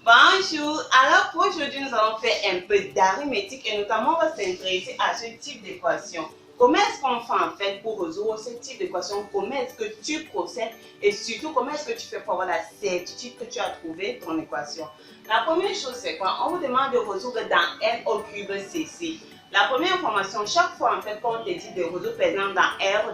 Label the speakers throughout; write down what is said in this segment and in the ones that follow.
Speaker 1: Bonjour, alors pour aujourd'hui nous allons faire un peu d'arithmétique et notamment on va s'intéresser à ce type d'équation. Comment est-ce qu'on fait en fait pour résoudre ce type d'équation? Comment est-ce que tu procèdes et surtout comment est-ce que tu fais pour avoir la certitude que tu as trouvé ton équation? La première chose c'est quoi? On vous demande de résoudre dans n au cube cc. La première information, chaque fois en fait qu'on te dit de résoudre par exemple dans R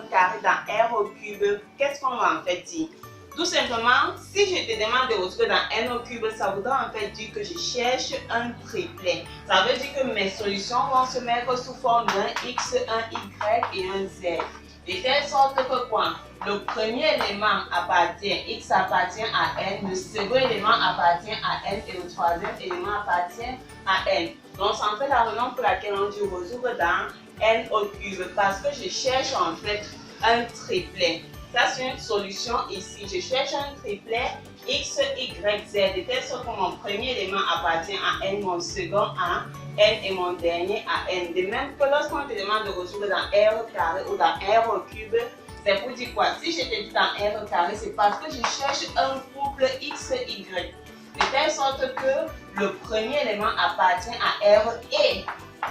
Speaker 1: carré, dans R au cube, qu'est-ce qu'on va en fait dire? Tout simplement, si je te demande de résoudre dans n au cube, ça voudra en fait dire que je cherche un triplet. Ça veut dire que mes solutions vont se mettre sous forme d'un x, un y et un z. De telle sorte que quoi? Le premier élément appartient, x appartient à n, le second élément appartient à n et le troisième élément appartient à n. Donc, c'est en fait la raison pour laquelle on dit résoudre dans n au cube parce que je cherche en fait un triplet. Ça, c'est une solution ici. Je cherche un triplet x, y, z, de telle sorte que mon premier élément appartient à n, mon second à n et mon dernier à n. De même que lorsqu'on te demande de résoudre dans R carré ou dans R au cube, c'est pour dire quoi? Si je te dis dans R carré, c'est parce que je cherche un couple x, y. De telle sorte que le premier élément appartient à R et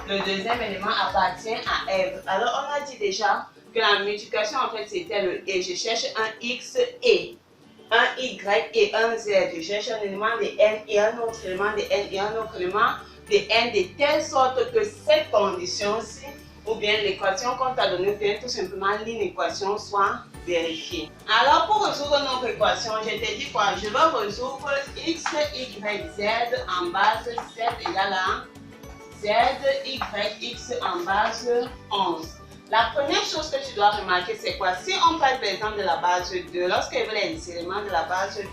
Speaker 1: le deuxième élément appartient à R. Alors, on a dit déjà que la multiplication en fait c'était le et. Je cherche un x et un y et un z. Je cherche un élément de n et un autre élément de n et un autre élément de n de telle sorte que cette condition-ci ou bien l'équation qu'on t'a donnée vient tout simplement l'inéquation soit vérifiée. Alors pour résoudre notre équation, je t'ai dit quoi? Je vais résoudre x, y, z en base 7 égale à z, y, x en base 11. La première chose que tu dois remarquer, c'est quoi? Si on parle par exemple de la base 2, lorsque je veux les éléments de la base 2,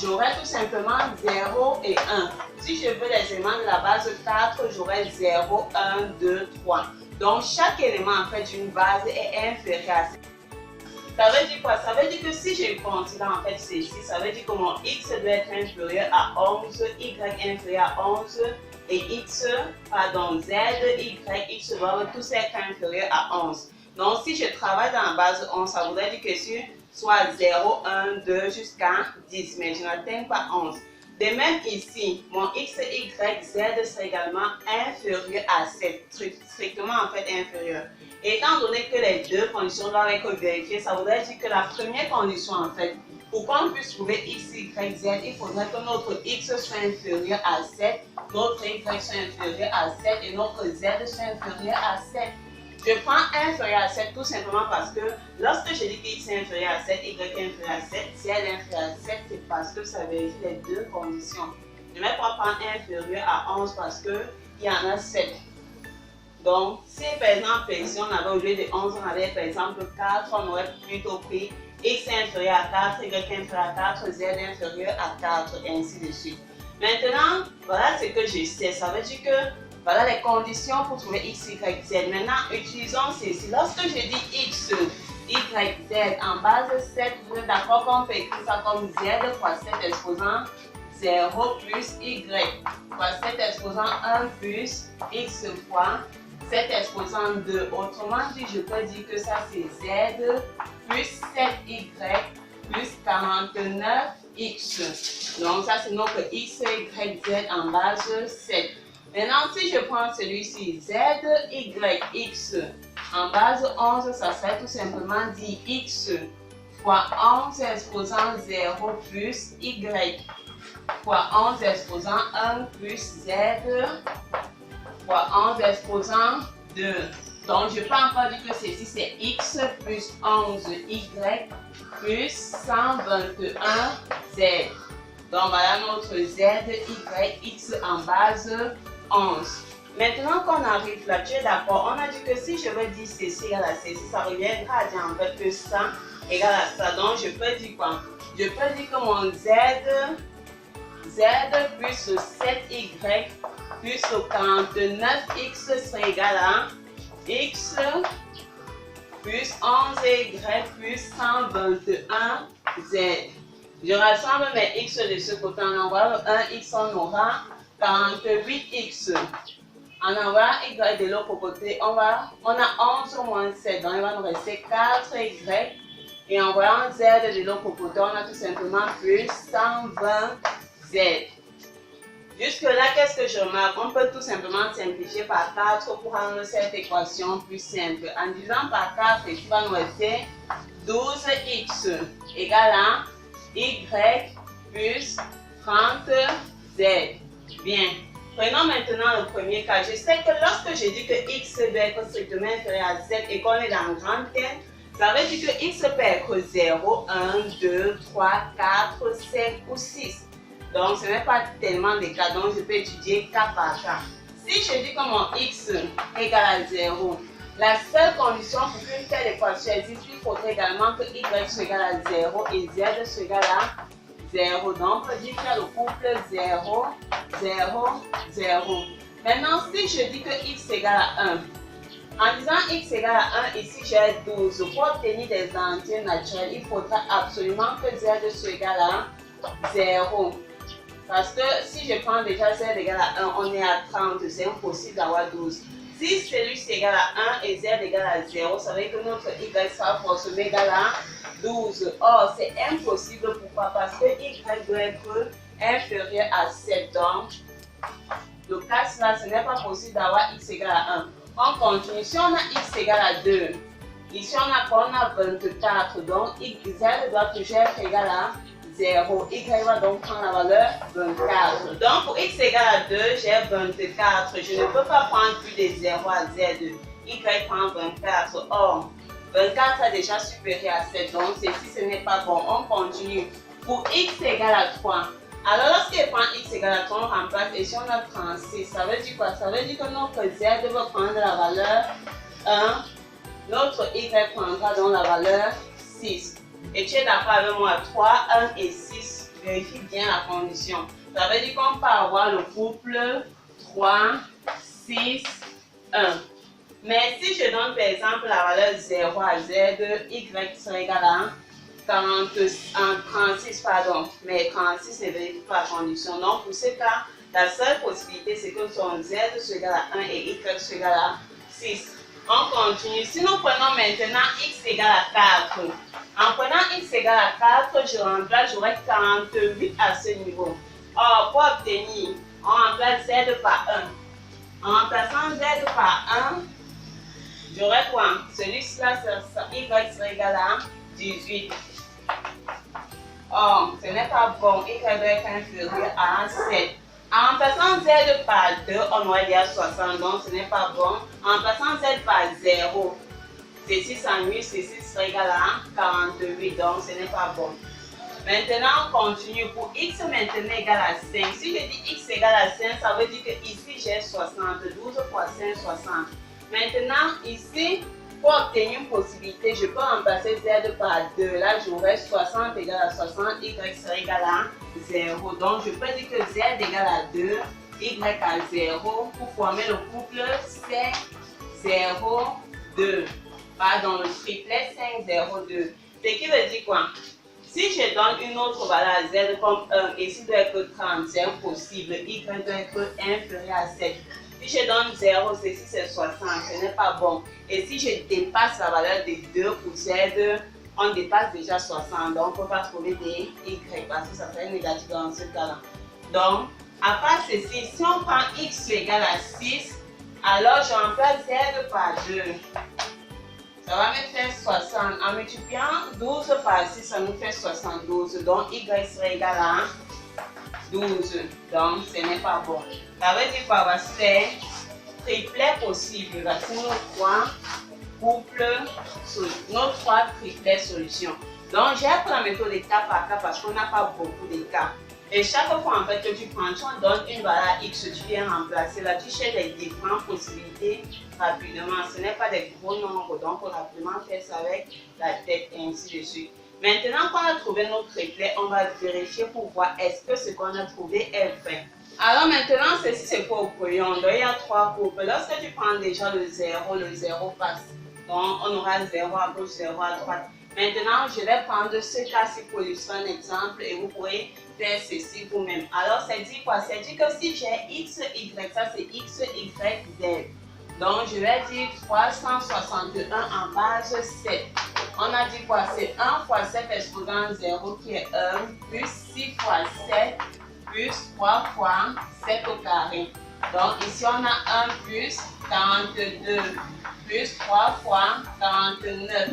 Speaker 1: j'aurai tout simplement 0 et 1. Si je veux les éléments de la base 4, j'aurai 0, 1, 2, 3. Donc chaque élément en fait d'une base est inférieur à 7. Ça veut dire quoi? Ça veut dire que si je considère en fait ceci, ça veut dire que mon x doit être inférieur à 11, y inférieur à 11, et x, pardon, z, y, x doivent tous être inférieurs à 11. Donc, si je travaille dans la base 11, ça voudrait dire que sur soit 0, 1, 2 jusqu'à 10, mais je n'atteins pas 11. De même ici, mon x, y, z sera également inférieur à 7, strictement en fait inférieur. Étant donné que les deux conditions doivent être vérifiées, ça voudrait dire que la première condition en fait, pour qu'on puisse trouver x, y, z, il faudrait que notre x soit inférieur à 7, notre y soit inférieur à 7 et notre z soit inférieur à 7. Je prends inférieur à 7 tout simplement parce que lorsque je dis que x est inférieur à 7, y est inférieur à 7, z est inférieur à 7, c'est parce que ça vérifie les deux conditions. Je ne vais pas prendre inférieur à 11 parce qu'il y en a 7. Donc, si par exemple, si on avait au lieu de 11, on avait par exemple 4, on aurait plutôt pris x inférieur à 4, y inférieur à 4, z inférieur à 4, et ainsi de suite. Maintenant, voilà ce que je sais. Ça veut dire que voilà les conditions pour trouver x, y, z. Maintenant, utilisons ceci. Lorsque je dis x, y, z en base 7, vous êtes d'accord qu'on peut écrire ça comme z fois 7 exposant 0 plus y fois 7 exposant 1 plus x fois 7 exposant 2. Autrement dit, je peux dire que ça c'est z plus 7y plus 49x. Donc ça c'est notre x, y, z en base 7. Maintenant, si je prends celui-ci, z, y, x en base 11, ça serait tout simplement dire x fois 11 exposant 0 plus y fois 11 exposant 1 plus z fois 11 exposant 2. Donc, je peux encore dire que ceci c'est x plus 11y plus 121 z. Donc, voilà notre z, y, x en base 11. Maintenant qu'on arrive là, tu es d'accord? On a dit que si je veux dire ceci égale à ceci, ça reviendra à dire en fait que ça égale à ça. Donc, je peux dire quoi? Je peux dire que mon z plus 7y plus 49x sera égal à x plus 11y plus 121z. Je rassemble mes x de ce côté. En envoyant 1x, on aura 48x. En envoyant y de l'autre côté, on a 11 moins 7. Donc, il va nous rester 4y. Et en voyant z de l'autre côté, on a tout simplement plus 120z. Jusque là, qu'est-ce que je remarque? On peut tout simplement simplifier par 4 pour rendre cette équation plus simple. En divisant par 4, tu vas nous rester 12x égale à y plus 30z. Bien. Prenons maintenant le premier cas. Je sais que lorsque je dis que x doit être strictement inférieur à z et qu'on est dans le grand n, ça veut dire que x peut être 0, 1, 2, 3, 4, 5 ou 6. Donc, ce n'est pas tellement des cas, donc je peux étudier cas par cas. Si je dis que mon x égale à 0, la seule condition pour qu'une telle équation existe, il faudrait également que y soit égal à 0 et z soit égal à 0. Donc, on peut dire qu'il y a le couple 0, 0, 0. Maintenant, si je dis que x égale à 1, en disant x égale à 1, ici j'ai 12. Pour obtenir des entiers naturels, il faudra absolument que z soit égal à 0. Parce que si je prends déjà z égale à 1, on est à 30, c'est impossible d'avoir 12. Si celui-ci est égal à 1 et z égale à 0, ça veut dire que notre y sera forcément égal à 12. Or, c'est impossible. Pourquoi? Parce que y doit être inférieur à 7. Donc, le cas là, ce n'est pas possible d'avoir x égale à 1. On continue. Si on a x égale à 2, ici on a 24. Donc, z doit toujours être égal à 0. Y va donc prendre la valeur 24. Donc, pour x égale à 2, j'ai 24. Je ne peux pas prendre plus de 0 à z. Y prend 24. Or, 24 est déjà supérieur à 7. Donc, ceci, ce n'est pas bon. On continue. Pour x égale à 3. Alors, lorsqu'il prend x égale à 3, on remplace. Et si on a 36, ça veut dire quoi? Ça veut dire que notre z va prendre la valeur 1. Notre y prendra donc la valeur 6. Et tu es d'accord avec moi, 3, 1 et 6, vérifie bien la condition. Ça veut dire qu'on peut avoir le couple 3, 6, 1. Mais si je donne par exemple la valeur 0 à z, y sera égal à 36, pardon. Mais 36 ne vérifie pas la condition. Donc pour ce cas, la seule possibilité c'est que son z soit égal à 1 et y soit égal à 6. On continue. Si nous prenons maintenant x égale à 4, en prenant x égale à 4, je remplace, j'aurai 48 à ce niveau. Or, pour obtenir, on remplace z par 1. En remplaçant z par 1, j'aurai quoi? Celui-ci, y sera égal à 18. Or, ce n'est pas bon, y doit être inférieur à 7. En remplaçant z par 2, on aurait déjà 60, donc ce n'est pas bon. En remplaçant z par 0, ceci s'annule, ceci sera égal à 48, donc ce n'est pas bon. Maintenant, on continue. Pour x maintenant égal à 5. Si je dis x égale à 5, ça veut dire que ici j'ai 60. 12 fois 5, 60. Maintenant, ici, pour obtenir une possibilité, je peux remplacer z par 2. Là, j'aurai 60 égale à 60, y sera égal à 0. Donc, je peux dire que z égale à 2, y à 0 pour former le couple 5, 0, 2. Pardon, le triplet 5, 0, 2. Ce qui veut dire quoi? Si je donne une autre valeur à z comme 1, ici doit être 30, c'est impossible. Y doit être inférieur à 7. Si je donne 0, ceci c'est 60, ce n'est pas bon. Et si je dépasse la valeur de 2 pour z, on dépasse déjà 60. Donc, on ne peut pas trouver des y parce que ça serait négatif dans ce cas-là. Donc, à part ceci, si on prend x égale à 6, alors je remplace z par 2. Ça va me faire 60. En multipliant 12 par 6, ça nous fait 72. Donc, y sera égal à 12. Donc, ce n'est pas bon. Ça veut dire quoi? Voici les triplets possibles. Voici nos 3 couples, nos 3 triplets solutions. Donc, j'ai appris la méthode de cas par cas parce qu'on n'a pas beaucoup de cas. Et chaque fois en fait que tu prends, tu en donnes une valeur x, tu viens remplacer. Là, tu cherches les différentes possibilités rapidement. Ce n'est pas des gros nombres, donc on rapidement faire ça avec la tête et ainsi de suite. Maintenant qu'on a trouvé notre triplet, on va vérifier pour voir est-ce que ce qu'on a trouvé est vrai. Alors maintenant, ceci c'est pour le crayon. Donc il y a 3 groupes. Lorsque tu prends déjà le 0 passe. Donc on aura 0 à gauche, 0 à droite. Maintenant, je vais prendre ce cas-ci pour illustrer un exemple et vous pourrez faire ceci vous-même. Alors, ça dit quoi? Ça dit que si j'ai x, y, ça c'est x, y, z. Donc, je vais dire 361 en base 7. On a dit quoi? C'est 1 fois 7 exposant 0 qui est 1 plus 6 fois 7 plus 3 fois 7 au carré. Donc ici on a 1 plus 42 plus 3 fois 49.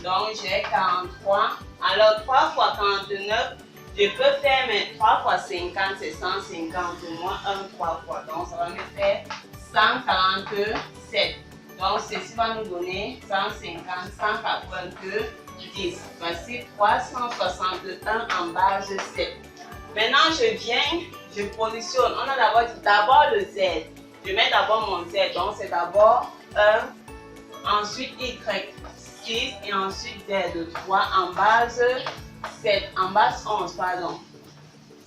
Speaker 1: Donc j'ai 43. Alors 3 fois 49, je peux faire mais 3 fois 50, c'est 150 moins 1 3 fois. Donc ça va me faire 147. Donc ceci va nous donner 150, 182, 10. Voici 361 en base 7. Maintenant je positionne. On a d'abord le Z. Je mets d'abord mon Z. Donc c'est d'abord 1, ensuite Y, 6 et ensuite Z. 3 en base 7, en base 11, pardon.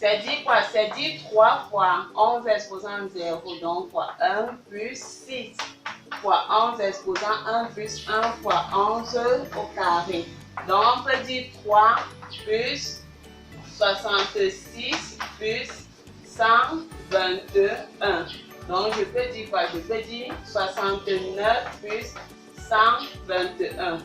Speaker 1: C'est dit quoi? C'est dit 3 fois 11 exposant 0. Donc quoi? 1 plus 6 fois 11 exposant 1 plus 1 fois 11 au carré. Donc on peut dire 3 plus 66 plus 121. Donc je peux dire quoi? Je peux dire 69 plus 121.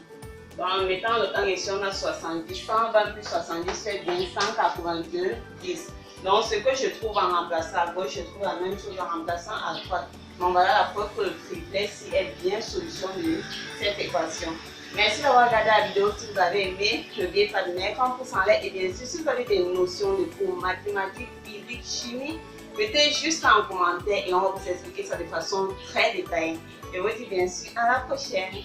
Speaker 1: Donc en mettant le 1 ici, on a 70. 120 plus 70 fait bien 182, 10. Donc ce que je trouve en remplaçant à gauche, je trouve la même chose en remplaçant à droite. Donc voilà la preuve que le triplet si est bien solution de cette équation. Merci d'avoir regardé la vidéo. Si vous avez aimé, n'oubliez pas de mettre un pouce en l'air. Et bien sûr, si vous avez des notions de cours mathématiques, physique, chimie, mettez juste en commentaire et on va vous expliquer ça de façon très détaillée. Je vous dis bien sûr à la prochaine.